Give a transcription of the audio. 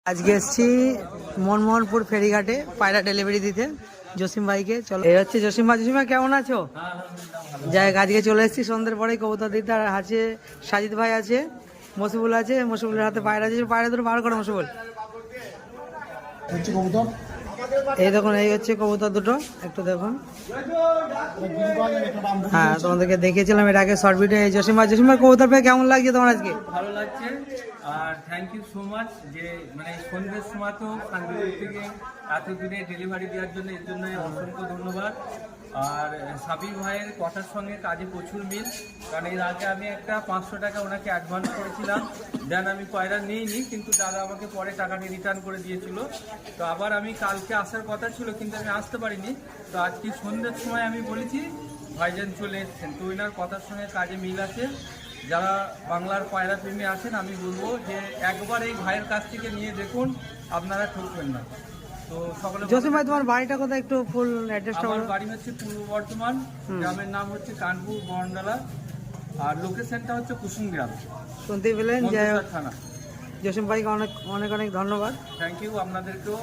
আজকে এসেছি মনমোহনপুর ফেরিঘাটে পায়রা ডেলিভারি দিতে জসিম ভাইকে। চলো, এই হচ্ছে জসিম ভাই। জসিম ভাই কেমন আছো? যাই হোক, আজকে চলে এসেছি সন্ধ্যের পরেই কবুতর দিতে। আর আছে সাজিদ ভাই, আছে মসিবুল, আছে মসিবুলের হাতে পায়রা আছে। পায়রা দুটো বার করো মসিবুল। এই দেখুন, এই হচ্ছে কবুতর দুটো, একটু দেখুন। হ্যাঁ, তোমাদেরকে দেখিয়েছিলাম এর আগে শর্ট ভিডিও। জসিম ভাই, কবুতর পেয়ে কেমন লাগছে তোমার আজকে? ভালো লাগছে। আর থ্যাংক ইউ সো মাচ যে মানে সন্ধ্যের সময় তো শান্তিপুর থেকে এত দূরে ডেলিভারি দেওয়ার জন্য, এর জন্য অসংখ্য ধন্যবাদ। আর সাবির ভাইয়ের কথার সঙ্গে কাজে প্রচুর মিল, কারণ এর আগে আমি একটা 500 টাকা ওনাকে অ্যাডভান্স করেছিলাম, দেন আমি পায়রা নিইনি, কিন্তু দাদা আমাকে পরে টাকাটি রিটার্ন করে দিয়েছিল। তো আবার আমি কালকে আসার কথা ছিল, কিন্তু আমি আসতে পারিনি। তো আজকে সন্ধ্যের সময় আমি বলেছি ভাইজান চলে এসছেন, তো ওনার কথার সঙ্গে কাজে মিল আছে। যারা বাংলার পায়রা প্রেমী আছেন, আমি বলবো যে একবার এই ভাইয়ের কাছ থেকে নিয়ে দেখুন, আপনারা ঠকবেন না। তো সকলে। জসিম ভাই, তোমার বাড়িটা কোথায়? একটু ফুল অ্যাড্রেসটা। আমার বাড়ি হচ্ছে পূর্ব বর্ধমান, গ্রামের নাম হচ্ছে কানপুর বরণডালা, আর লোকেশনটা হচ্ছে কুসুম গ্রাম। শুনতেই পেলেন যে থানা। জসিম ভাইকে অনেক অনেক অনেক ধন্যবাদ। থ্যাংক ইউ আপনাদেরকেও।